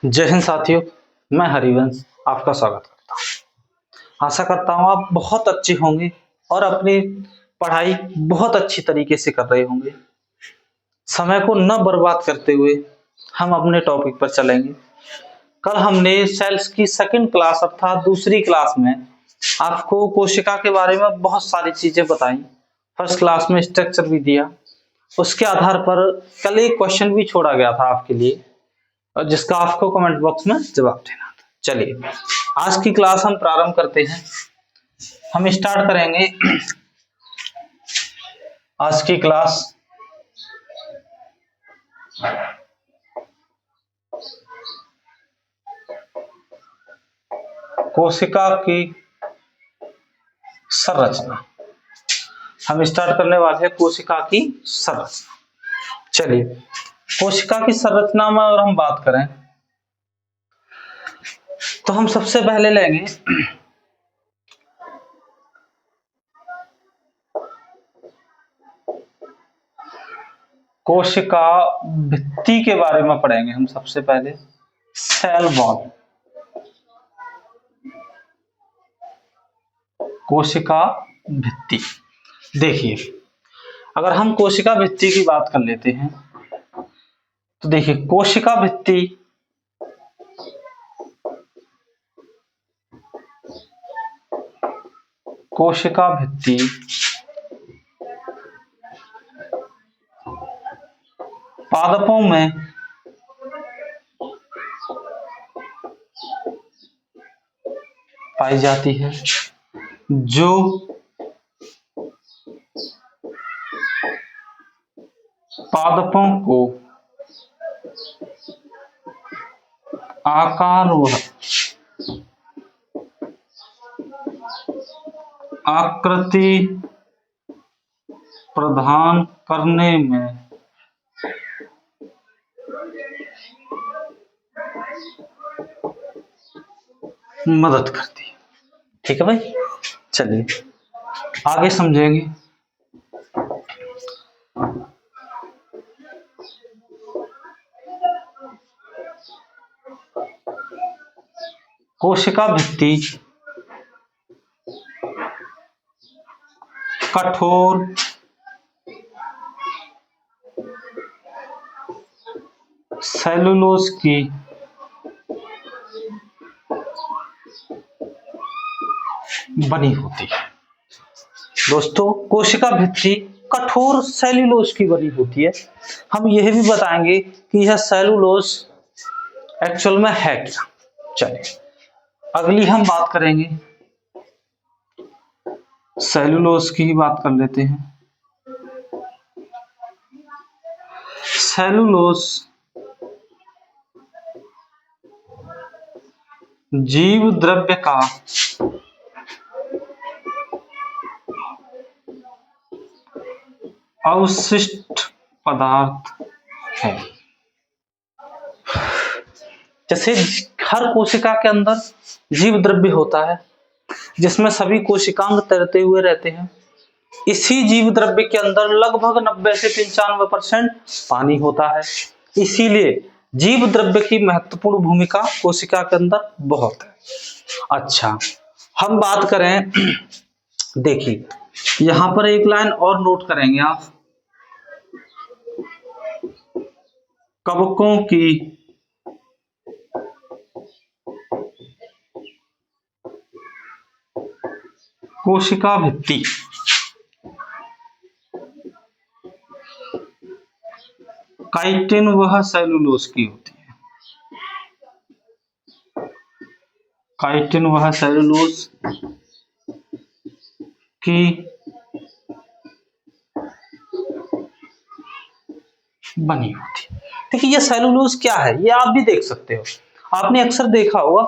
जय हिंद साथियों, मैं हरिवंश आपका स्वागत करता हूँ। आशा करता हूँ आप बहुत अच्छे होंगे और अपनी पढ़ाई बहुत अच्छी तरीके से कर रहे होंगे। समय को न बर्बाद करते हुए हम अपने टॉपिक पर चलेंगे। कल हमने सेल्स की सेकंड क्लास अर्थात दूसरी क्लास में आपको कोशिका के बारे में बहुत सारी चीजें बताई। फर्स्ट क्लास में स्ट्रक्चर भी दिया। उसके आधार पर कल एक क्वेश्चन भी छोड़ा गया था आपके लिए और जिसका आपको कमेंट बॉक्स में जवाब देना था। चलिए आज की क्लास हम प्रारंभ करते हैं। हम स्टार्ट करेंगे आज की क्लास कोशिका की संरचना। हम स्टार्ट करने वाले हैं कोशिका की संरचना। चलिए कोशिका की संरचना में अगर हम बात करें तो हम सबसे पहले लेंगे कोशिका भित्ति के बारे में पढ़ेंगे। हम सबसे पहले सेल वॉल, कोशिका भित्ति। देखिए अगर हम कोशिका भित्ति की बात कर लेते हैं तो देखिए कोशिका भित्ति पादपों में पाई जाती है जो पादपों को आकार व आकृति प्रदान करने में मदद करती है। ठीक है भाई, चलिए आगे समझेंगे। कोशिका भित्ति कठोर सेलुलोज की बनी होती है। दोस्तों कोशिका भित्ति कठोर सेलुलोज की बनी होती है। हम यह भी बताएंगे कि यह सेलुलोज एक्चुअल में है क्या। चलिए अगली हम बात करेंगे सेलुलोज की ही बात कर लेते हैं। सेलुलोज जीव द्रव्य का अवशिष्ट पदार्थ है। जैसे हर कोशिका के अंदर जीव द्रव्य होता है जिसमें सभी कोशिकांग तैरते हुए रहते हैं। इसी जीव द्रव्य के अंदर लगभग 90 से 95% पानी होता है। इसीलिए जीव द्रव्य की महत्वपूर्ण भूमिका कोशिका के अंदर बहुत है। अच्छा हम बात करें, देखिए यहां पर एक लाइन और नोट करेंगे आप। कवकों की कोशिका भित्ति काइटिन वह सेलुलोज की होती है। काइटिन वह सेलुलोज की बनी होती है। देखिए ये सेलुलोज क्या है ये आप भी देख सकते हो। आपने अक्सर देखा होगा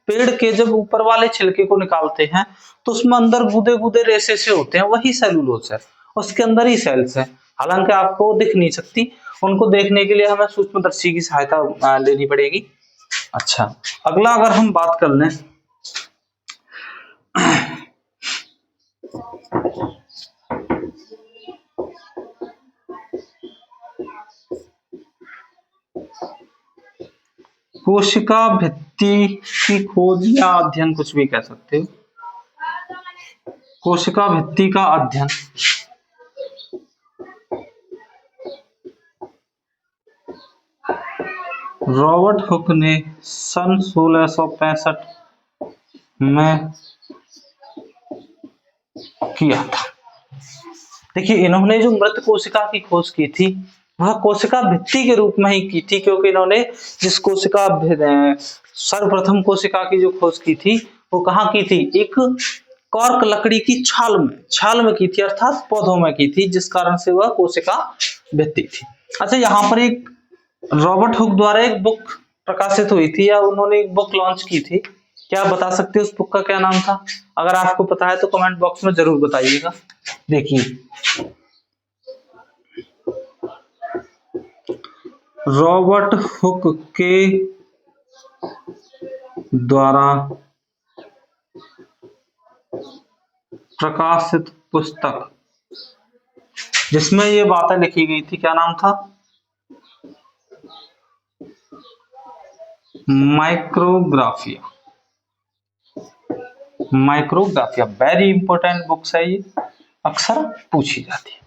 पेड़ के जब ऊपर वाले छिलके को निकालते हैं तो उसमें अंदर गुदे गुदे रेशे से होते हैं, वही सेलुलोज है। उसके अंदर ही सेल्स है, हालांकि आपको दिख नहीं सकती। उनको देखने के लिए हमें सूक्ष्मदर्शी की सहायता लेनी पड़ेगी। अच्छा अगला अगर हम बात कर लें कोशिका भित्ति की खोज या अध्ययन, कुछ भी कह सकते हो, कोशिका भित्ति का अध्ययन रॉबर्ट हुक ने सन 1665 में किया था। देखिए, इन्होंने जो मृत कोशिका की खोज की थी वह कोशिका भित्ति के रूप में ही की थी, क्योंकि इन्होंने जिस कोशिका सर्वप्रथम कोशिका की जो खोज की थी वो कहाँ की थी, एक कॉर्क लकड़ी की छाल में की थी, अर्थात पौधों में की थी, जिस कारण से वह कोशिका भित्ति थी। अच्छा, यहाँ पर एक रॉबर्ट हुक द्वारा एक बुक प्रकाशित हुई थी, या उन्होंने एक बुक लॉन्च की थी। क्या आप बता सकते हो उस बुक का क्या नाम था? अगर आपको पता है तो कमेंट बॉक्स में जरूर बताइएगा। देखिए, रॉबर्ट हुक के द्वारा प्रकाशित पुस्तक जिसमें ये बातें लिखी गई थी, क्या नाम था? माइक्रोग्राफिया। वेरी इंपॉर्टेंट बुक्स है, ये अक्सर पूछी जाती है।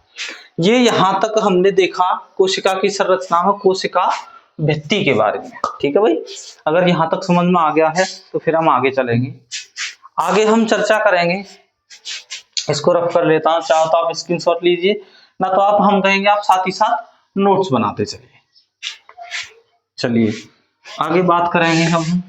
ये यहां तक हमने देखा कोशिका की संरचना में कोशिका भित्ति के बारे में। ठीक है भाई, अगर यहां तक समझ में आ गया है तो फिर हम आगे चलेंगे। आगे हम चर्चा करेंगे, इसको रफ कर लेता हूं, चाहो तो आप स्क्रीनशॉट लीजिए, ना तो आप हम कहेंगे आप साथ ही साथ नोट्स बनाते चलिए। चलिए आगे बात करेंगे हम।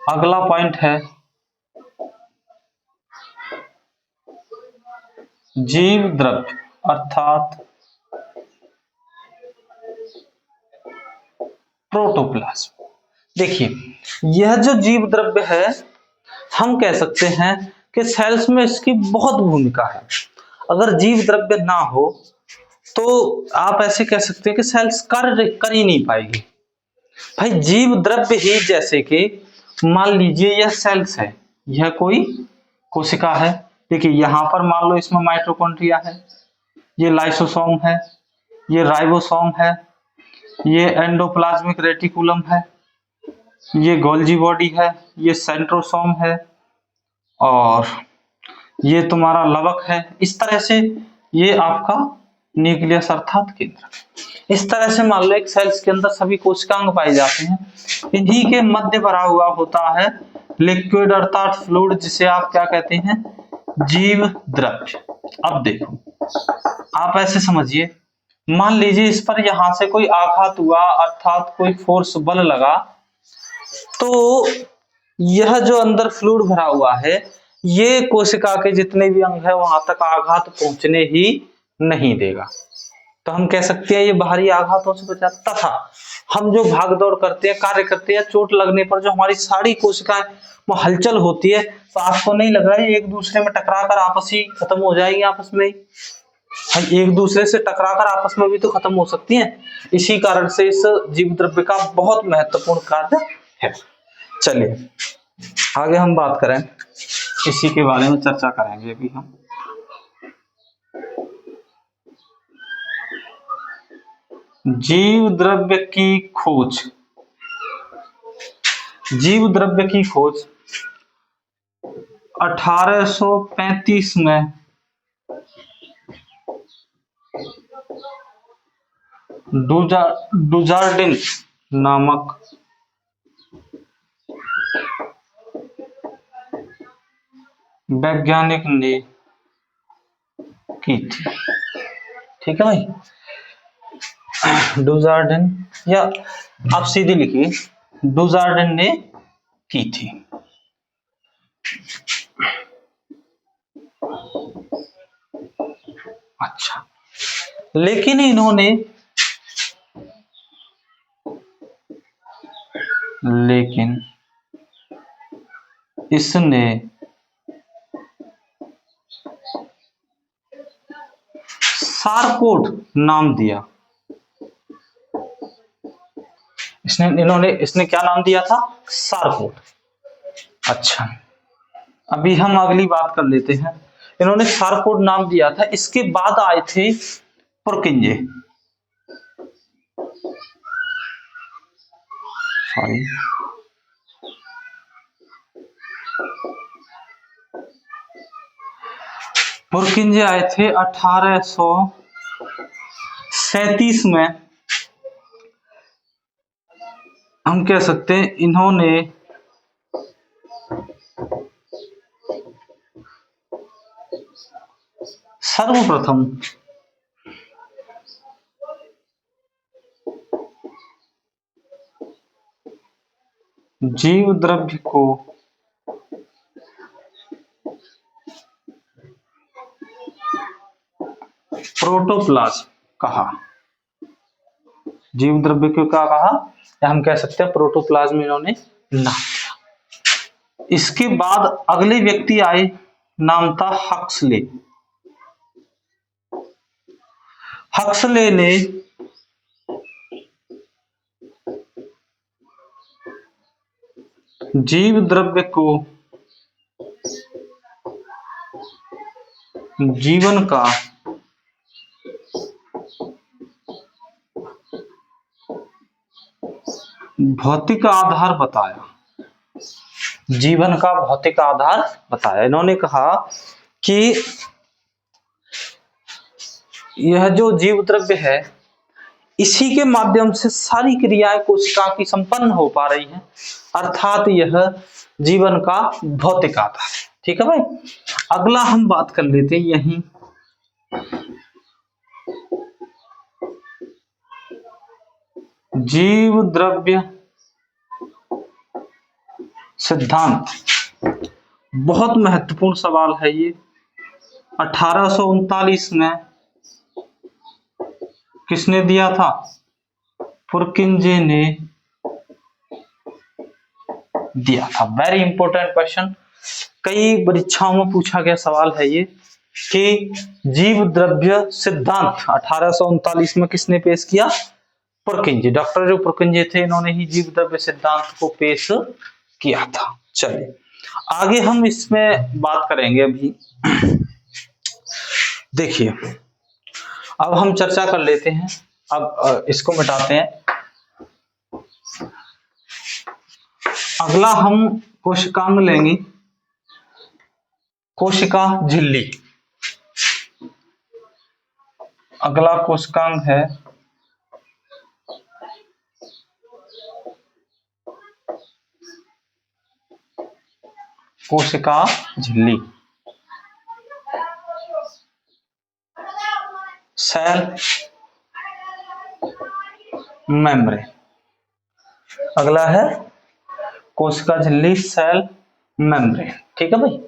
अगला पॉइंट है जीव द्रव्य अर्थात प्रोटोप्लाज्म। देखिए, यह जो जीव द्रव्य है हम कह सकते हैं कि सेल्स में इसकी बहुत भूमिका है। अगर जीव द्रव्य ना हो तो आप ऐसे कह सकते हैं कि सेल्स कार्य कर ही नहीं पाएगी। भाई, जीव द्रव्य ही जैसे कि मान लीजिए यह सेल्स है, यह कोई कोशिका है। देखिए, यहां पर मान लो इसमें माइटोकॉन्ड्रिया है, ये लाइसोसोम है, ये राइबोसोम है, ये एंडोप्लाज्मिक रेटिकुलम है, ये गोल्जी बॉडी है, ये सेंट्रोसोम है, और ये तुम्हारा लवक है। इस तरह से ये आपका न्यूक्लियस अर्थात केंद्र। इस तरह से मान लो एक सेल्स के अंदर सभी कोशिकांग पाए जाते हैं। इन्हीं के मध्य भरा हुआ होता है लिक्विड अर्थात फ्लूइड, जिसे आप क्या कहते हैं, जीव द्रव्य। अब देखो, आप ऐसे समझिए, मान लीजिए इस पर यहां से कोई आघात हुआ अर्थात कोई फोर्स बल लगा, तो यह जो अंदर फ्लूइड भरा हुआ है ये कोशिका के जितने भी अंग है वहां तक आघात पहुंचने ही नहीं देगा। तो हम कह सकते हैं ये बाहरी आघातों से बचा। तथा हम जो भाग दौड़ करते हैं, कार्य करते हैं, चोट लगने पर जो हमारी सारी कोशिकाएं वो हलचल होती है, तो आपको नहीं लग रहा है एक दूसरे में टकरा कर आपस ही खत्म हो जाएगी? आपस में एक दूसरे से टकरा कर आपस में भी तो खत्म हो सकती हैं। इसी कारण से इस जीव द्रव्य का बहुत महत्वपूर्ण कार्य है। चलिए आगे हम बात करें, इसी के बारे में चर्चा करेंगे अभी हम। जीव द्रव्य की खोज। जीव द्रव्य की खोज 1835 में डुजार्डिन नामक वैज्ञानिक ने की थी। ठीक है भाई, डुजार्डिन, या आप सीधे लिखिए डुजार्डिन ने की थी। अच्छा, लेकिन इसने सारकोड नाम दिया। इसने क्या नाम दिया था? सारकोड। अच्छा, अभी हम अगली बात कर लेते हैं। इन्होंने सारकोड नाम दिया था। इसके बाद आए थे पुरकिंजे, सॉरी पुरकिंजे आए थे 1837 में। हम कह सकते हैं इन्होंने सर्वप्रथम जीव द्रव्य को प्रोटोप्लाज्म कहा। जीव द्रव्य को क्या कहा, या हम कह सकते हैं प्रोटोप्लाज्म इन्होंने नाम दिया। इसके बाद अगले व्यक्ति आए, नाम था हक्सले। हक्सले ने जीव द्रव्य को जीवन का भौतिक आधार बताया। जीवन का भौतिक आधार बताया। इन्होंने कहा कि यह जो जीव द्रव्य है, इसी के माध्यम से सारी क्रियाएं कोशिका की संपन्न हो पा रही हैं, अर्थात यह जीवन का भौतिक आधार है। ठीक है भाई। अगला हम बात कर लेते हैं यहीं जीव द्रव्य सिद्धांत। बहुत महत्वपूर्ण सवाल है ये। 1839 में किसने दिया था, पुरकिंजे ने दिया था। वेरी इंपॉर्टेंट क्वेश्चन, कई परीक्षाओं में पूछा गया सवाल है ये कि जीव द्रव्य सिद्धांत 1839 में किसने पेश किया, पुरकिंजे। डॉक्टर जो पुरकिंजे थे, इन्होंने ही जीव द्रव्य सिद्धांत को पेश किया था। चलिए आगे हम इसमें बात करेंगे। अभी देखिए, अब हम चर्चा कर लेते हैं। अब इसको मिटाते हैं। अगला हम कोशिकांग लेंगे, कोशिका झिल्ली। अगला कोशिकांग है कोशिका झिल्ली, सेल मेम्ब्रेन। अगला है कोशिका झिल्ली, सेल मेम्ब्रेन। ठीक है भाई,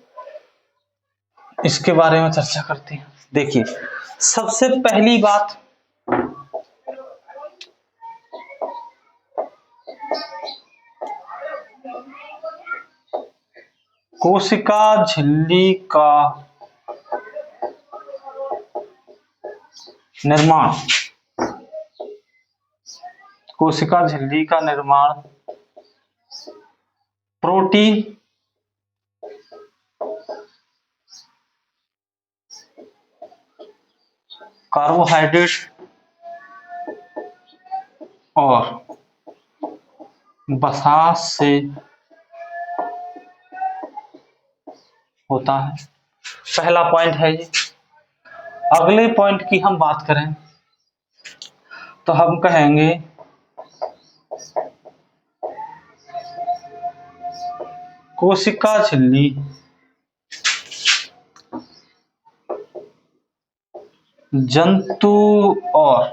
इसके बारे में चर्चा करते हैं। देखिए, सबसे पहली बात, कोशिका झिल्ली का निर्माण, कोशिका झिल्ली का निर्माण प्रोटीन, कार्बोहाइड्रेट और वसा से होता है। पहला पॉइंट है ये। अगले पॉइंट की हम बात करें तो हम कहेंगे कोशिका झिल्ली जंतु और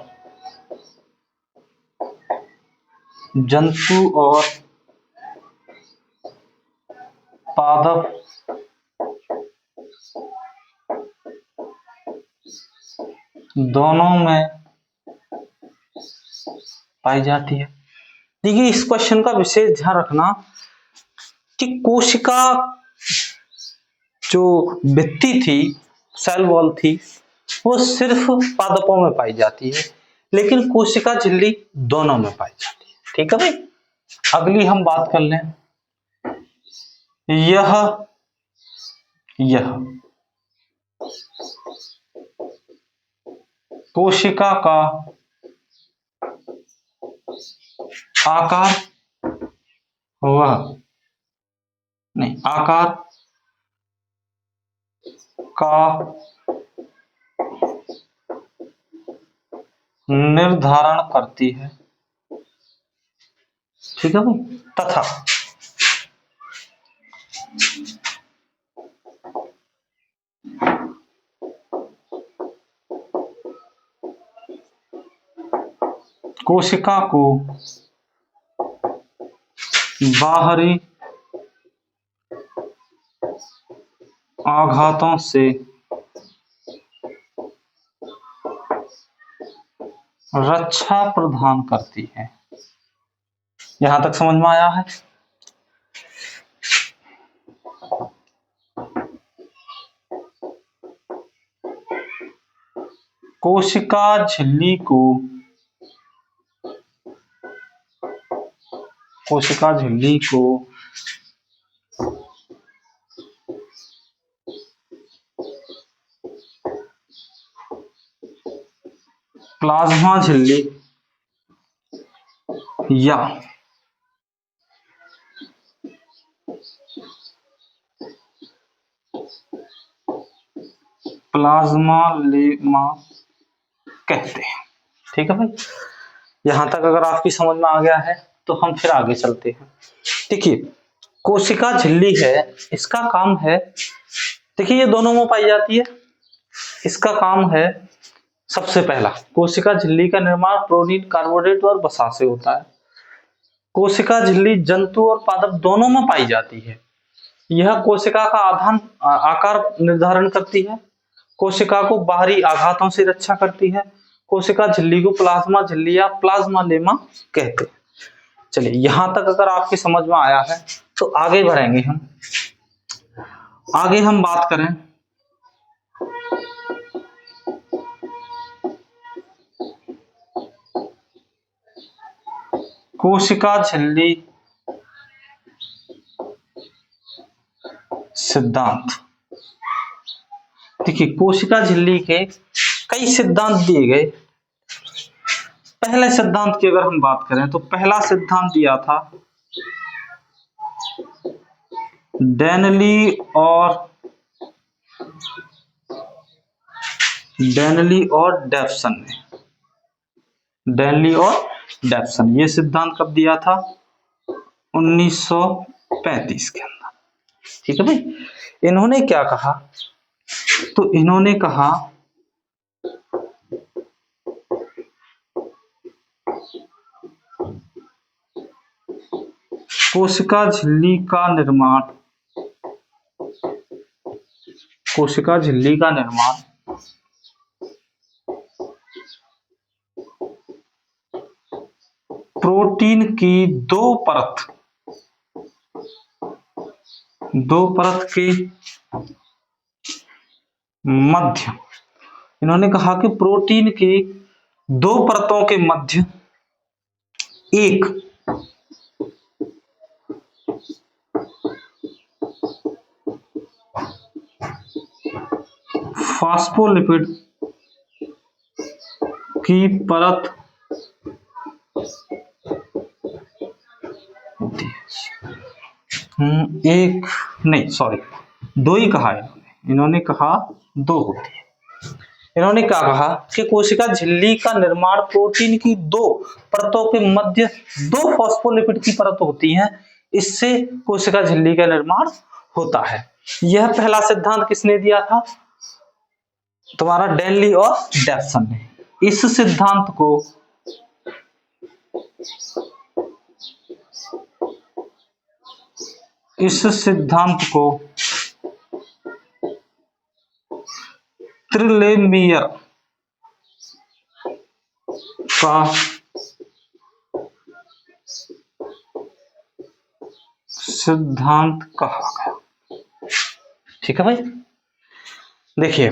पादप दोनों में पाई जाती है। देखिए, इस क्वेश्चन का विशेष ध्यान रखना कि कोशिका जो भित्ति थी, सेल वॉल थी, वो सिर्फ पादपों में पाई जाती है, लेकिन कोशिका झिल्ली दोनों में पाई जाती है। ठीक है भाई। अगली हम बात कर लें, यह कोशिका का आकार वह नहीं आकार का निर्धारण करती है। ठीक है भाई। तथा कोशिका को बाहरी आघातों से रक्षा प्रदान करती है। यहां तक समझ में आया है? कोशिका झिल्ली को प्लाज्मा झिल्ली या प्लाज्मा लेमा कहते हैं। ठीक है भाई। यहां तक अगर आपकी समझ में आ गया है तो हम फिर आगे चलते हैं। देखिए, कोशिका झिल्ली है, इसका काम है, देखिए ये दोनों में पाई जाती है। इसका काम है, सबसे पहला, कोशिका झिल्ली का निर्माण प्रोटीन, कार्बोहाइड्रेट और वसा से होता है। कोशिका झिल्ली जंतु और पादप दोनों में पाई जाती है। यह कोशिका का आकार निर्धारण करती है, कोशिका को बाहरी आघातों से रक्षा करती है। कोशिका झिल्ली को प्लाज्मा झिल्ली या प्लाज्मा लेमा कहते हैं। चलिए, यहां तक अगर आपकी समझ में आया है तो आगे बढ़ेंगे हम। आगे हम बात करें कोशिका झिल्ली सिद्धांत। देखिए, कोशिका झिल्ली के कई सिद्धांत दिए गए। पहले सिद्धांत की अगर हम बात करें तो पहला सिद्धांत दिया था डेनली और डेफसन ने। डेनली और डेफसन, ये सिद्धांत कब दिया था? 1935 के अंदर। ठीक है भाई। इन्होंने क्या कहा? तो इन्होंने कहा कोशिका झिल्ली का निर्माण प्रोटीन की दो परत के मध्य, इन्होंने कहा कि प्रोटीन की दो परतों के मध्य एक फास्फोलिपिड की परत होती है। दो ही कहा इन्होंने कहा दो होती है। इन्होंने क्या कहा कि कोशिका झिल्ली का निर्माण प्रोटीन की दो परतों के मध्य दो फॉस्फोलिपिड की परत होती है, इससे कोशिका झिल्ली का निर्माण होता है। यह पहला सिद्धांत किसने दिया था? तुम्हारा डेनली और डेफसन ने। इस सिद्धांत को त्रिलेमियर का सिद्धांत कहा गया। ठीक है भाई। देखिए,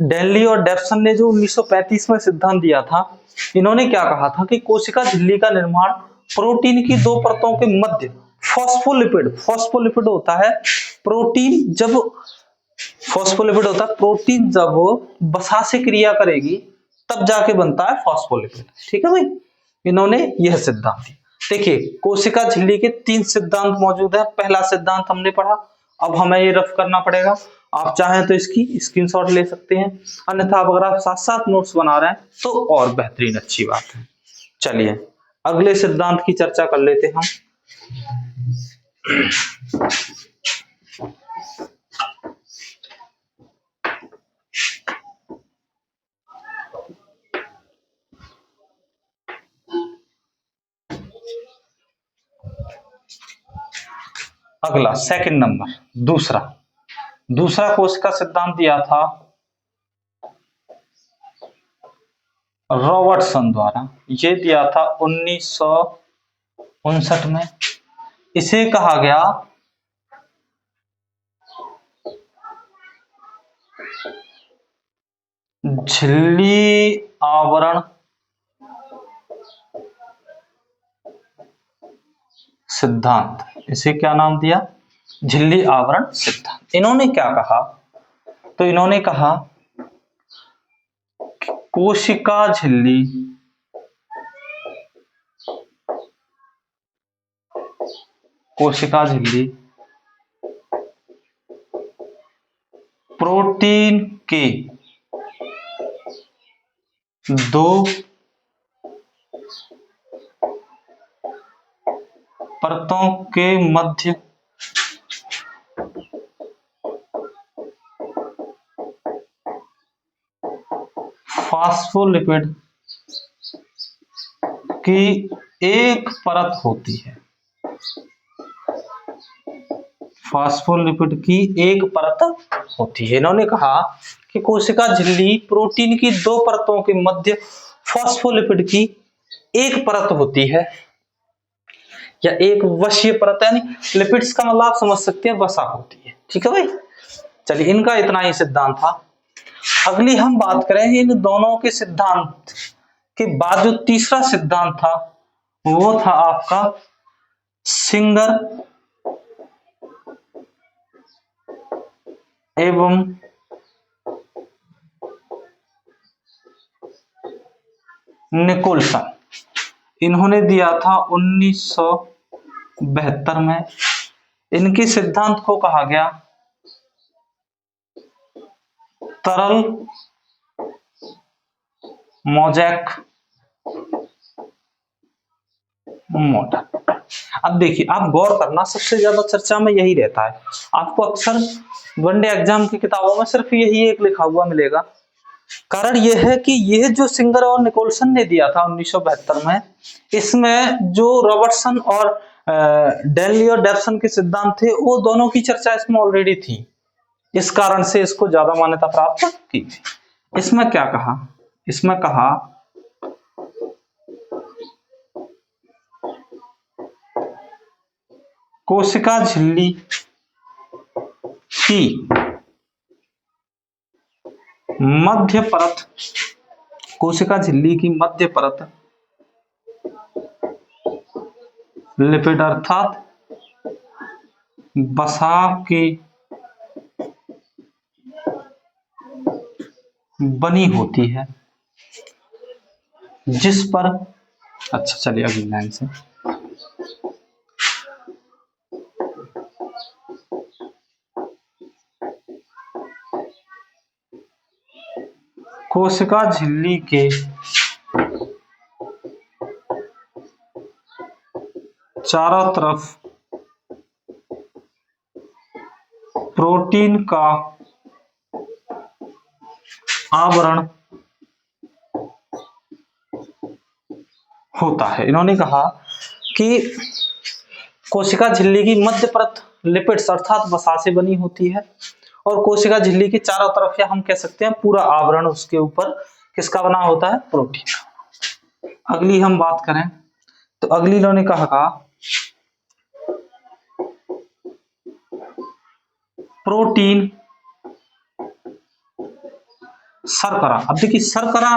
डेनली और डेफसन ने जो 1935 में सिद्धांत दिया था, इन्होंने क्या कहा था कि कोशिका झिल्ली का निर्माण प्रोटीन की दो परतों के मध्य फॉस्फोलिपिड होता है, प्रोटीन जब फॉस्फोलिपिड होता है, प्रोटीन जब वो वसा से क्रिया करेगी तब जाके बनता है फॉस्फोलिपिड। ठीक है भाई, इन्होंने यह सिद्धांत दिया। देखिए कोशिका झिल्ली के 3 सिद्धांत मौजूद है। पहला सिद्धांत हमने पढ़ा, अब हमें ये रफ करना पड़ेगा। आप चाहें तो इसकी स्क्रीनशॉट ले सकते हैं, अन्यथा अगर आप साथ साथ नोट्स बना रहे हैं तो और बेहतरीन, अच्छी बात है। चलिए अगले सिद्धांत की चर्चा कर लेते हैं हम। अगला सेकंड नंबर, दूसरा कोशिका सिद्धांत दिया था रॉबर्टसन द्वारा। ये दिया था 1959 में। इसे कहा गया झिल्ली आवरण सिद्धांत। इसे क्या नाम दिया? झिल्ली आवरण सिद्धांत। इन्होंने क्या कहा? तो इन्होंने कहा कोशिका झिल्ली प्रोटीन के 2 परतों के मध्य फॉस्फोलिपिड की एक परत होती है। फॉस्फोलिपिड की एक परत होती है। इन्होंने कहा कि कोशिका झिल्ली प्रोटीन की 2 परतों के मध्य फॉस्फोलिपिड की एक परत होती है, या एक वशीय परत, यानी लिपिड्स का मतलब आप समझ सकते हैं वसा होती है। ठीक है भाई, चलिए इनका इतना ही सिद्धांत था। अगली हम बात करें इन दोनों के सिद्धांत के बाद जो तीसरा सिद्धांत था वो था आपका सिंगर एवं निकोल्सन। इन्होंने दिया था 1972 में। इनके सिद्धांत को कहा गया तरल मोज़ेक मॉडल। अब देखिए आप गौर करना, सबसे ज्यादा चर्चा में यही रहता है। आपको अक्सर वनडे एग्जाम की किताबों में सिर्फ यही एक लिखा हुआ मिलेगा। कारण यह है कि यह जो सिंगर और निकोल्सन ने दिया था 1972 में, इसमें जो रॉबर्टसन और डेनली और डेप्सन के सिद्धांत थे वो दोनों की चर्चा इसमें ऑलरेडी थी। इस कारण से इसको ज्यादा मान्यता प्राप्त की। इसमें क्या कहा? इसमें कहा कोशिका झिल्ली की मध्य परत, कोशिका झिल्ली की मध्य परत लिपिड अर्थात वसा की बनी होती है, जिस पर, अच्छा चलिए अगली लाइन से, कोशिका झिल्ली के चारों तरफ प्रोटीन का आवरण होता है। इन्होंने कहा कि कोशिका झिल्ली की मध्य परत लिपिड्स अर्थात वसा से बनी होती है, और कोशिका झिल्ली के चारों तरफ, या हम कह सकते हैं पूरा आवरण उसके ऊपर किसका बना होता है? प्रोटीन। अगली हम बात करें तो अगली इन्होंने कहा प्रोटीन शर्करा। अब देखिए शर्करा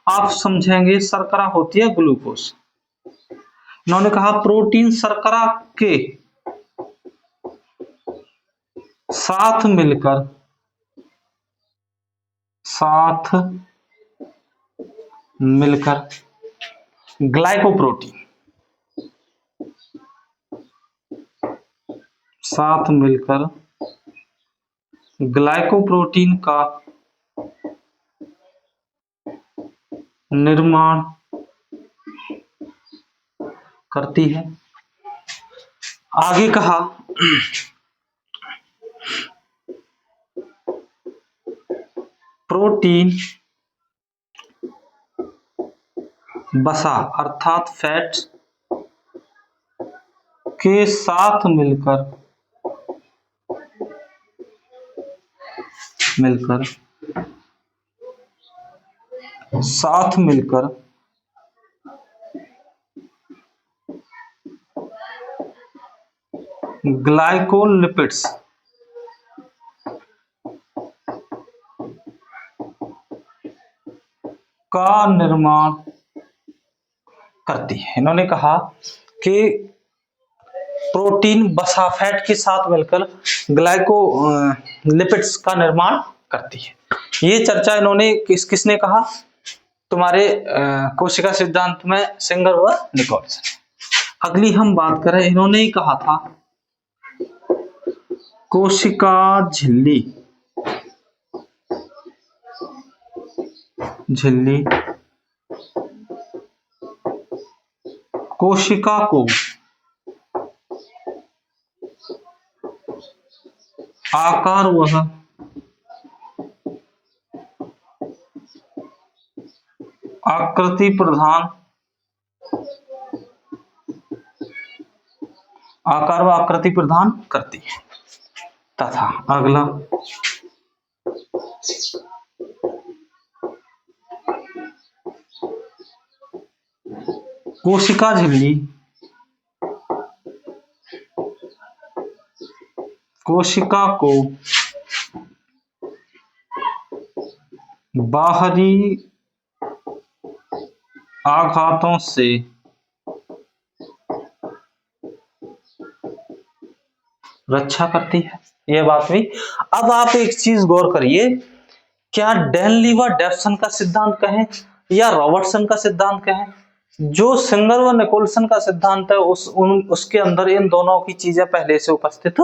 आप समझेंगे, शर्करा होती है ग्लूकोज। इन्होंने कहा प्रोटीन शर्करा के साथ मिलकर ग्लाइकोप्रोटीन, साथ मिलकर ग्लाइकोप्रोटीन का निर्माण करती है। आगे कहा प्रोटीन वसा अर्थात फैट के साथ मिलकर ग्लाइकोलिपिड्स का निर्माण करती है। इन्होंने कहा कि प्रोटीन वसा फैट के साथ मिलकर ग्लाइकोलिपिड्स का निर्माण करती है। ये चर्चा इन्होंने किसने कहा? तुम्हारे कोशिका सिद्धांत में सिंगर व निकोल्सन। अगली हम बात करें, इन्होंने ही कहा था कोशिका झिल्ली कोशिका को आकार व आकृति प्रदान करती है। तथा अगला कोशिका झिल्ली कोशिका को बाहरी आघातों से रक्षा करती है। यह बात हुई। अब आप एक चीज गौर करिए, क्या डेनली व डेफसन का सिद्धांत कहें या रॉबर्टसन का सिद्धांत कहें, जो सिंगर व निकोल्सन का सिद्धांत है उसके अंदर इन दोनों की चीजें पहले से उपस्थित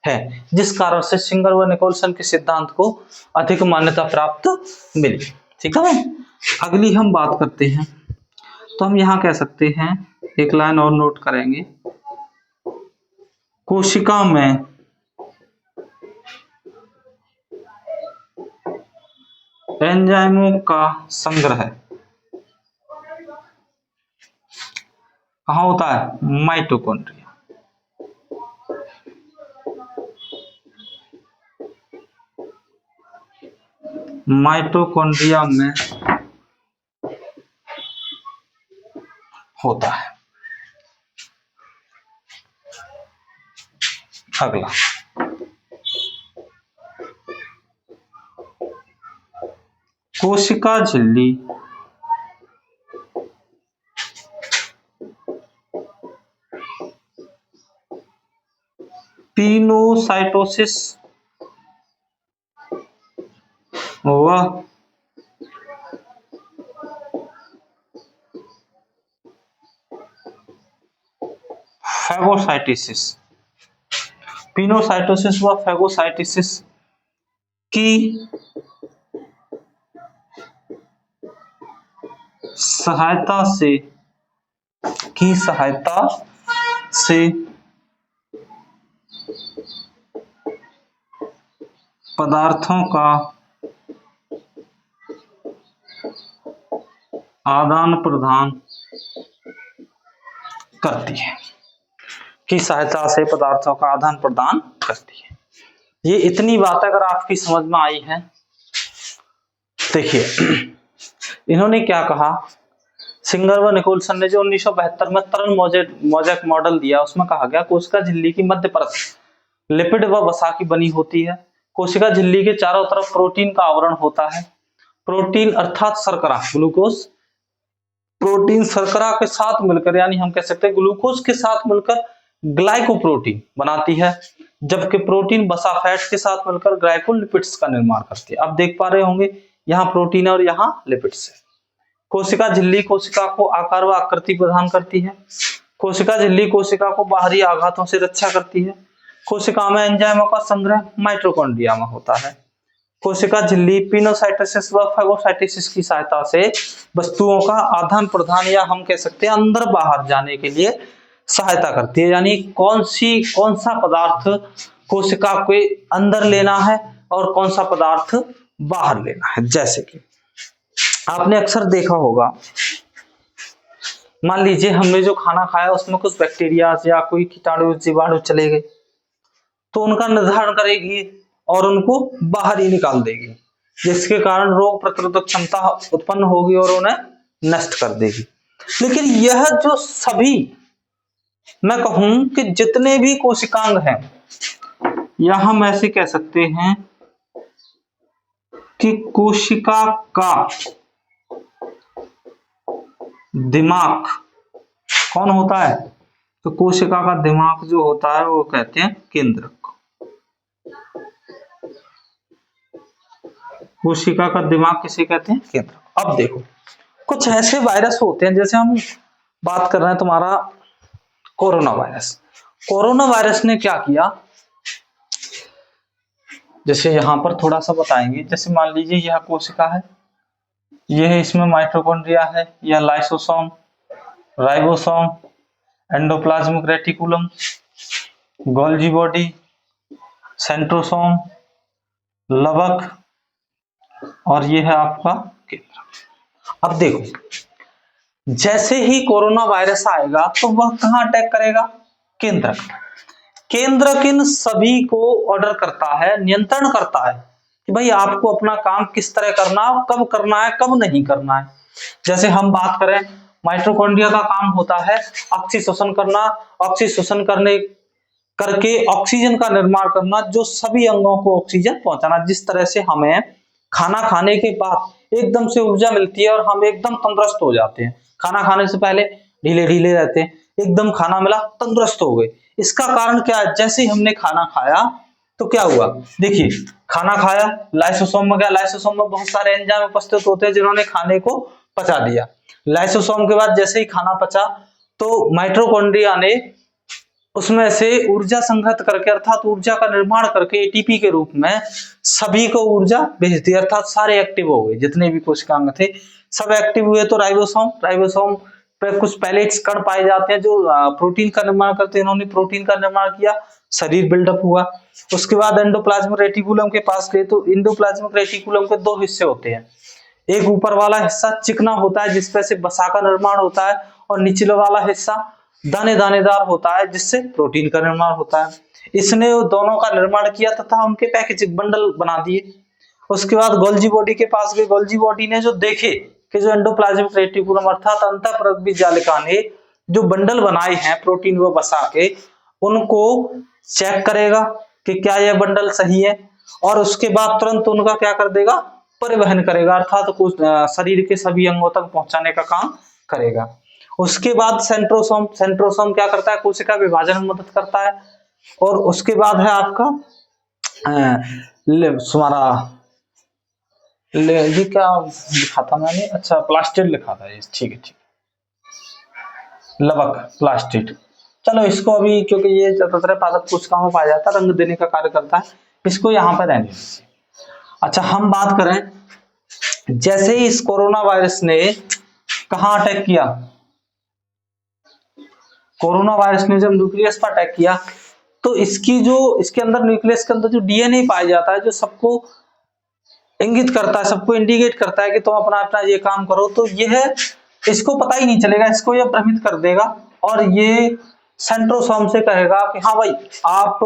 है, जिस कारण से सिंगर व निकोल्सन के सिद्धांत को अधिक मान्यता प्राप्त मिली। ठीक है। अगली हम बात करते हैं, तो हम यहां कह सकते हैं, एक लाइन और नोट करेंगे, कोशिका में एंजाइमों का संग्रह कहाँ होता है? माइटोकॉन्ड्रिया। माइटोकॉन्ड्रिया में होता है। अगला कोशिका झिल्ली पिनोसाइटोसिस व फैगोसाइटिसिस, पिनोसाइटोसिस व फैगोसाइटिसिस की सहायता से पदार्थों का आदान प्रदान करती है, की सहायता से पदार्थों का आदान प्रदान करती है। ये इतनी बात अगर आपकी समझ में आई है, देखिए इन्होंने क्या कहा, सिंगर व निकोल्सन ने जो 1972 में तरल मोज़ेक मॉडल दिया, उसमें कहा गया कोशिका झिल्ली की मध्य परत लिपिड व वसा की बनी होती है। कोशिका झिल्ली के चारों तरफ प्रोटीन का आवरण होता है। प्रोटीन अर्थात शर्करा, ग्लूकोज, प्रोटीन शर्करा के साथ मिलकर, यानी हम कह सकते हैं ग्लूकोज के साथ मिलकर ग्लाइकोप्रोटीन बनाती है, जबकि प्रोटीन वसा फैट के साथ मिलकर ग्लाइकोलिपिड्स का निर्माण करती है। अब देख पा रहे होंगे यहाँ प्रोटीन और यहाँ लिपिड्स है। कोशिका झिल्ली कोशिका को आकार व आकृति प्रदान करती है। कोशिका झिल्ली कोशिका को बाहरी आघातों से रक्षा करती है। कोशिका में एंजाइमों का संग्रह माइटोकॉन्ड्रिया में होता है। कोशिका झिल्ली पिनोसाइटोसिस व फागोसाइटोसिस की सहायता से वस्तुओं का आदान प्रदान या हम कह सकते हैं अंदर बाहर जाने के लिए सहायता करती है। यानी कौन सा पदार्थ कोशिका के अंदर लेना है और कौन सा पदार्थ बाहर लेना है। जैसे कि आपने अक्सर देखा होगा, मान लीजिए हमने जो खाना खाया उसमें कुछ बैक्टीरिया या कोई कीटाणु जीवाणु चले गए, तो उनका निर्धारण करेगी और उनको बाहर ही निकाल देगी, जिसके कारण रोग प्रतिरोधक क्षमता उत्पन्न होगी और उन्हें नष्ट कर देगी। लेकिन यह जो सभी, मैं कहूं कि जितने भी कोशिकांग हैं, या हम ऐसे कह सकते हैं कि कोशिका का दिमाग कौन होता है, तो कोशिका का दिमाग जो होता है वो कहते हैं केंद्रक। कोशिका का दिमाग किसे कहते हैं, केंद्रक। अब देखो कुछ ऐसे वायरस होते हैं, जैसे हम बात कर रहे हैं तुम्हारा कोरोना वायरस। कोरोना वायरस ने क्या किया, जैसे यहां पर थोड़ा सा बताएंगे। जैसे मान लीजिए यह कोशिका है, यह इसमें माइटोकॉन्ड्रिया है, यह lysosome, ribosome, endoplasmic reticulum, Golgi body, centrosome, लवक, और यह है आपका केंद्र। अब देखो जैसे ही कोरोना वायरस आएगा तो वह कहां अटैक करेगा, केंद्रक। केंद्रक इन सभी को ऑर्डर करता है, नियंत्रण करता है कि भाई आपको अपना काम किस तरह करना है, कब करना है, कब नहीं करना है। जैसे हम बात करें, माइटोकॉन्ड्रिया का काम होता है ऑक्सीशोषण करना, ऑक्सीशोषण करके ऑक्सीजन का निर्माण करना, जो सभी अंगों को ऑक्सीजन पहुंचाना। जिस तरह से हमें खाना खाने के बाद एकदम से ऊर्जा मिलती है और हम एकदम तंदुरुस्त हो जाते हैं। खाना खाने से पहले ढीले ढीले रहते हैं, एकदम खाना मिला तंदुरुस्त हो गए। इसका कारण क्या है, जैसे ही हमने खाना खाया तो क्या हुआ, देखिए खाना खाया, लाइसोसोम में गया, लाइसोसोम में बहुत सारे एंजाइम उपस्थित होते हैं जिन्होंने खाने को पचा दिया। लाइसोसोम के बाद जैसे ही खाना पचा तो माइटोकॉन्ड्रिया ने उसमें से ऊर्जा संग्रहित करके, अर्थात ऊर्जा का निर्माण करके एटीपी के रूप में सभी को ऊर्जा भेज दी, अर्थात सारे एक्टिव हो गए। जितने भी कोशिकांग थे सब एक्टिव हुए। तो राइबोसोम पे कुछ पैलेट्स कण पाए जाते हैं जो प्रोटीन का निर्माण करते हैं। इन्होंने प्रोटीन का निर्माण किया, शरीर बिल्डअप हुआ। उसके बाद एंडोप्लाज्मिक रेटिकुलम के पास गए तो एंडोप्लाज्मिक रेटिकुलम के दो हिस्से होते हैं। एक ऊपर वाला हिस्सा चिकना होता है जिसपे से वसा का निर्माण होता है, और निचले वाला हिस्सा दानेदार होता है जिससे प्रोटीन का निर्माण होता है। इसने दोनों का निर्माण किया तथा उनके पैकेजिंग बंडल बना दिए। उसके बाद गोल्जी बॉडी के पास गए। गोल्जी बॉडी ने जो देखे कि जो एंडोप्लाज्मिक रेटिकुलम अर्थात अंतःपरक जालिका ने जो बंडल बनाए हैं प्रोटीन व वसा के, उनको चेक करेगा कि क्या यह बंडल सही है, और उसके बाद तुरंत उनका क्या कर देगा, परिवहन करेगा, अर्थात शरीर के सभी अंगों तक पहुंचाने का काम करेगा। उसके बाद सेंट्रोसोम क्या करता है, कोशिका विभाजन में मदद करता है। और उसके बाद है आपका हमारा ये क्या लिखा था मैंने, अच्छा प्लास्टिड लिखा था ये, ठीक है, लवक, प्लास्टिड। चलो इसको अभी, क्योंकि ये ज्यादातर पादप कोशिकाओं में पाया जाता है, रंग देने का कार्य करता है, इसको यहाँ पर रहने दीजिए। अच्छा हम बात करें, जैसे ही इस कोरोना वायरस ने कहाँ अटैक किया, कोरोना वायरस ने जब न्यूक्लियस पर अटैक किया तो इसके अंदर न्यूक्लियस के अंदर जो डीएनए पाया जाता है, जो सबको इंगित करता है, सबको इंडिकेट करता है कि तुम अपना अपना ये काम करो, तो यह इसको पता ही नहीं चलेगा, इसको यह भ्रमित कर देगा और ये सेंट्रोसोम से कहेगा कि हाँ भाई आप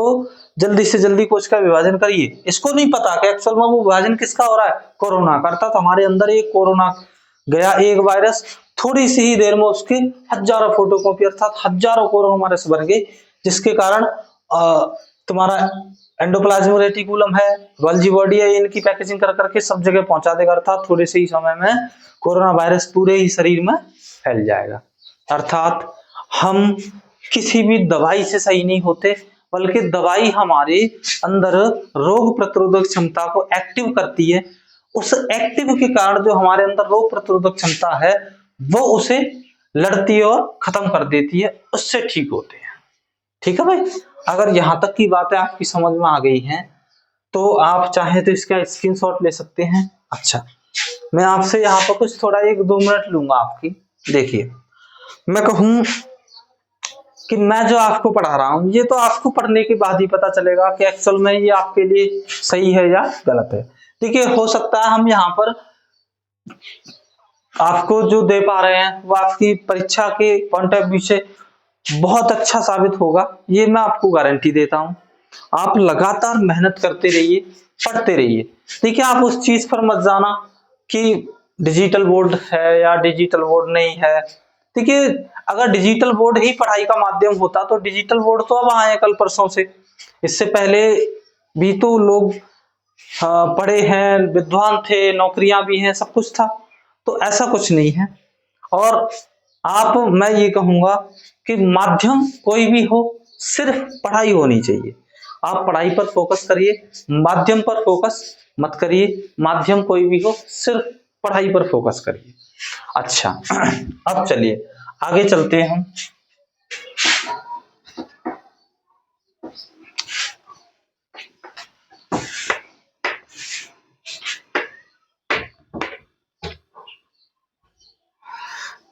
जल्दी से जल्दी कोशिका विभाजन करिए। इसको नहीं पता कि एक्चुअल में वो विभाजन किसका हो रहा है, कोरोना का। अर्थात हमारे अंदर एक कोरोना गया, एक वायरस, थोड़ी सी ही देर में उसके हजारों फोटोकॉपी अर्थात हजारों कोरोना वायरस बन गए, जिसके कारण तुम्हारा एंडोप्लाज्मिक रेटिकुलम है, गोल्जी बॉडी है, इनकी पैकेजिंग कर करके सब जगह पहुंचा देगा। अर्थात थोड़े से ही समय में कोरोना वायरस पूरे ही शरीर में फैल जाएगा। अर्थात हम किसी भी दवाई से सही नहीं होते, बल्कि दवाई हमारे अंदर रोग प्रतिरोधक क्षमता को एक्टिव करती है। उस एक्टिव के कारण जो हमारे अंदर रोग प्रतिरोधक क्षमता है वो उसे लड़ती है और खत्म कर देती है, उससे ठीक होते हैं। ठीक है भाई, अगर यहाँ तक की बातें आपकी समझ में आ गई हैं तो आप चाहे तो इसका स्क्रीनशॉट ले सकते हैं। अच्छा, मैं आपसे यहाँ पर कुछ थोड़ा 1-2 मिनट लूंगा आपकी। देखिए, मैं कहूँ कि मैं जो आपको पढ़ा रहा हूँ ये तो आपको पढ़ने के बाद ही पता चलेगा कि एक्चुअल में ये आपके लिए सही है या गलत है। देखिए, हो सकता है हम यहाँ पर आपको जो दे पा रहे हैं वो आपकी परीक्षा के पॉइंट ऑफ व्यू से बहुत अच्छा साबित होगा, ये मैं आपको गारंटी देता हूँ। आप लगातार मेहनत करते रहिए, पढ़ते रहिए। देखिए, आप उस चीज पर मत जाना कि डिजिटल बोर्ड है या डिजिटल बोर्ड नहीं है। देखिए, अगर डिजिटल बोर्ड ही पढ़ाई का माध्यम होता तो डिजिटल बोर्ड तो अब आए कल परसों से, इससे पहले भी तो लोग पढ़े हैं, विद्वान थे, नौकरियां भी हैं, सब कुछ था। तो ऐसा कुछ नहीं है। और आप, मैं ये कहूंगा कि माध्यम कोई भी हो, सिर्फ पढ़ाई होनी चाहिए। आप पढ़ाई पर फोकस करिए, माध्यम पर फोकस मत करिए। माध्यम कोई भी हो, सिर्फ पढ़ाई पर फोकस करिए। अच्छा, अब चलिए आगे चलते हैं हम।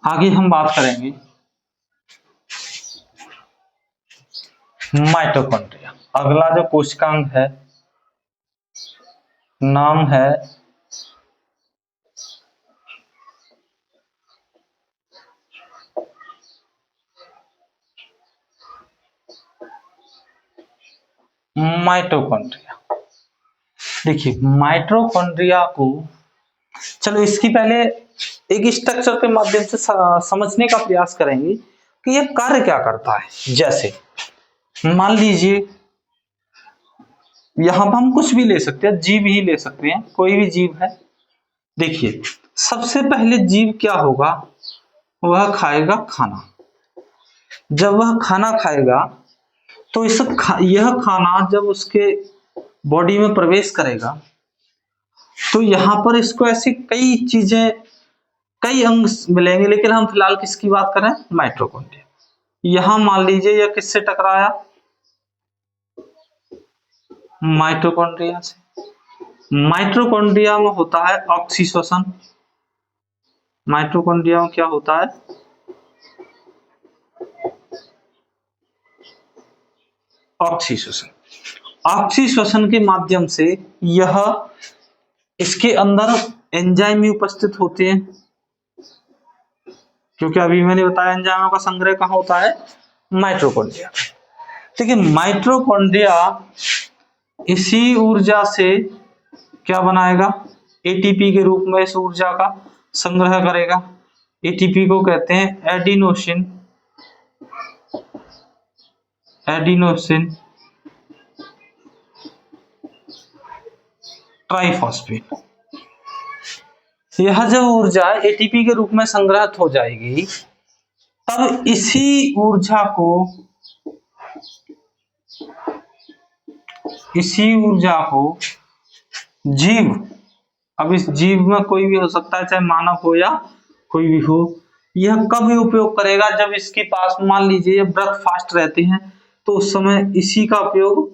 आगे हम बात करेंगे माइटोकॉन्ड्रिया। अगला जो कोशिकांग है नाम है माइटोकॉन्ड्रिया। देखिए, माइटोकॉन्ड्रिया को, चलो इसकी पहले एक स्ट्रक्चर के माध्यम से समझने का प्रयास करेंगे कि यह कार्य क्या करता है। जैसे मान लीजिए, यहां पर हम कुछ भी ले सकते हैं, जीव ही ले सकते हैं, कोई भी जीव है। देखिए, सबसे पहले जीव क्या होगा, वह खाएगा खाना। जब वह खाना खाएगा तो यह खाना जब उसके बॉडी में प्रवेश करेगा तो यहाँ पर इसको ऐसी कई चीजें, कई अंग मिलेंगे, लेकिन हम फिलहाल किसकी बात करें, माइटोकॉन्ड्रिया। यहां मान लीजिए यह किससे टकराया, माइटोकॉन्ड्रिया से। माइटोकॉन्ड्रिया में होता है ऑक्सीश्वसन। माइटोकॉन्ड्रिया में क्या होता है, ऑक्सीश्वसन। ऑक्सीश्वसन के माध्यम से यह, इसके अंदर एंजाइम भी उपस्थित होते हैं, क्योंकि अभी मैंने बताया एंजाइमों का संग्रह कहाँ होता है, माइटोकॉन्ड्रिया। देखिए, माइटोकॉन्ड्रिया इसी ऊर्जा से क्या बनाएगा, एटीपी के रूप में इस ऊर्जा का संग्रह करेगा। एटीपी को कहते हैं एडिनोसिन ट्राइफॉस्फेट। यह जब ऊर्जा एटीपी के रूप में संग्रहित हो जाएगी, तब इसी ऊर्जा को जीव, अब इस जीव में कोई भी हो सकता है, चाहे मानव हो या कोई भी हो, यह कब उपयोग करेगा, जब इसके पास मान लीजिए ब्रेकफास्ट रहते हैं तो उस समय इसी का उपयोग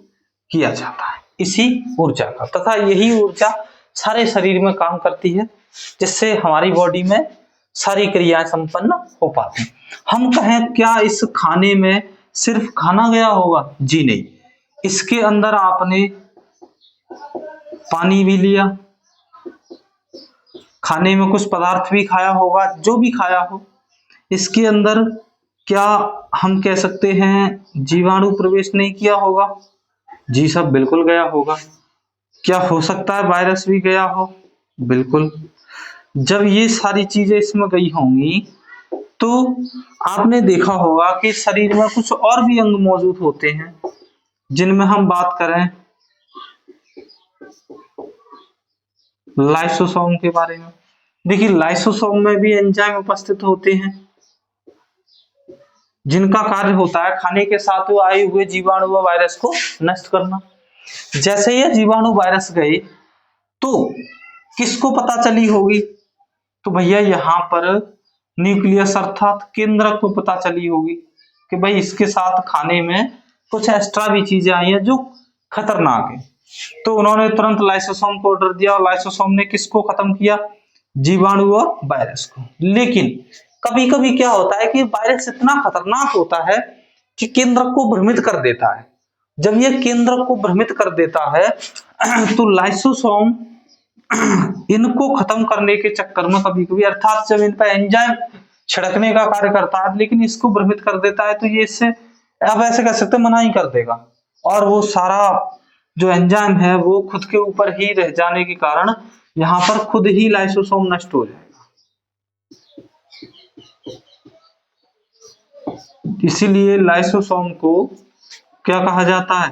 किया जाता है, इसी ऊर्जा का। तथा यही ऊर्जा सारे शरीर में काम करती है, जिससे हमारी बॉडी में सारी क्रियाएं संपन्न हो पाती हैं। हम कहें क्या इस खाने में सिर्फ खाना गया होगा, जी नहीं, इसके अंदर आपने पानी भी लिया, खाने में कुछ पदार्थ भी खाया होगा, जो भी खाया हो, इसके अंदर क्या हम कह सकते हैं जीवाणु प्रवेश नहीं किया होगा, जी सब बिल्कुल गया होगा। क्या हो सकता है वायरस भी गया हो, बिल्कुल। जब ये सारी चीजें इसमें गई होंगी तो आपने देखा होगा कि शरीर में कुछ और भी अंग मौजूद होते हैं, जिनमें हम बात करें लाइसोसोम के बारे में। देखिए, लाइसोसोम में भी एंजाइम उपस्थित होते हैं, जिनका कार्य होता है खाने के साथ वो आए हुए जीवाणु व वायरस को नष्ट करना। जैसे ये जीवाणु वायरस गए तो किसको पता चली होगी? तो भैया यहाँ पर न्यूक्लियस अर्थात केंद्रक को पता चली होगी कि भाई इसके साथ खाने में कुछ एक्स्ट्रा भी चीजें आई हैं जो खतरनाक है। तो उन्होंने तुरंत लाइसोसोम को ऑर्डर दिया और लाइसोसोम ने किसको खत्म किया? जीवाणु और वायरस को। लेकिन कभी कभी क्या होता है कि वायरस इतना खतरनाक होता है कि केंद्रक को भ्रमित कर देता है। जब ये केंद्रक को भ्रमित कर देता है तो लाइसोसोम इनको खत्म करने के चक्कर में कभी कभी अर्थात जब इन पर एंजाइम छिड़कने का कार्य करता है लेकिन इसको भ्रमित कर देता है, तो ये इससे अब ऐसे कह सकते मना ही कर देगा और वो सारा जो एंजाइम है वो खुद के ऊपर ही रह जाने के कारण यहाँ पर खुद ही लाइसोसोम नष्ट हो जाएगा। इसीलिए लाइसोसोम को क्या कहा जाता है?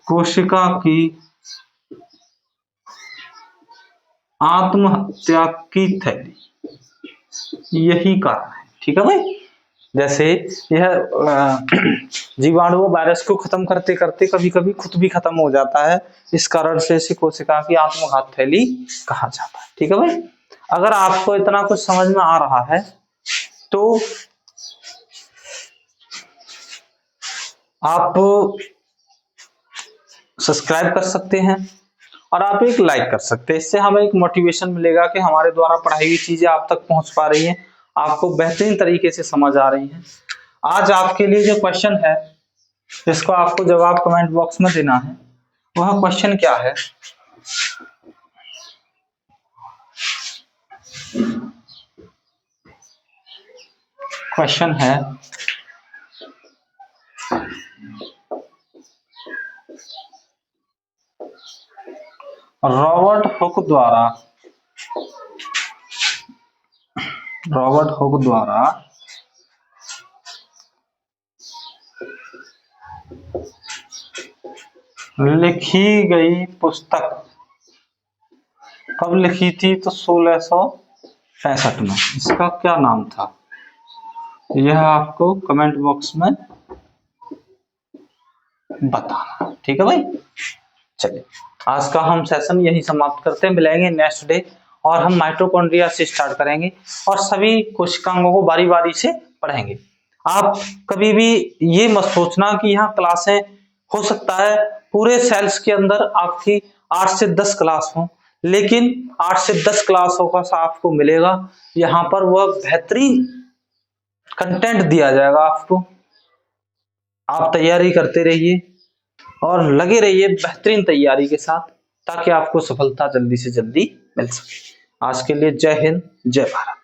कोशिका की आत्महत्या की थैली, यही कारण है। ठीक है भाई, जैसे यह जीवाणु वायरस को खत्म करते करते कभी कभी खुद भी खत्म हो जाता है, इस कारण से इसी कोशिका की आत्मघात थैली कहा जाता है। ठीक है भाई, अगर आपको इतना कुछ समझ में आ रहा है तो आप सब्सक्राइब कर सकते हैं और आप एक लाइक कर सकते हैं। इससे हमें एक मोटिवेशन मिलेगा कि हमारे द्वारा पढ़ाई हुई चीजें आप तक पहुंच पा रही हैं, आपको बेहतरीन तरीके से समझ आ रही हैं। आज आपके लिए जो क्वेश्चन है जिसको आपको जवाब कमेंट बॉक्स में देना है, वह क्वेश्चन क्या है? क्वेश्चन है रॉबर्ट हुक द्वारा लिखी गई पुस्तक कब लिखी थी? तो 1665 में। इसका क्या नाम था? यह आपको कमेंट बॉक्स में बताना। ठीक है भाई, चलिए आज का हम सेशन यही समाप्त करते हैं। मिलेंगे नेक्स्ट डे और हम माइटोकॉन्ड्रिया से स्टार्ट करेंगे और सभी कोशिकांगों को बारी बारी से पढ़ेंगे। आप कभी भी ये मत सोचना कि यहाँ क्लासें, हो सकता है पूरे सेल्स के अंदर आपकी 8 से 10 क्लास हो, लेकिन 8 से 10 क्लासों का आपको मिलेगा यहाँ पर, वह बेहतरीन कंटेंट दिया जाएगा आपको। आप तैयारी करते रहिए और लगे रहिए बेहतरीन तैयारी के साथ, ताकि आपको सफलता जल्दी से जल्दी मिल सके। आज के लिए जय हिंद, जय भारत।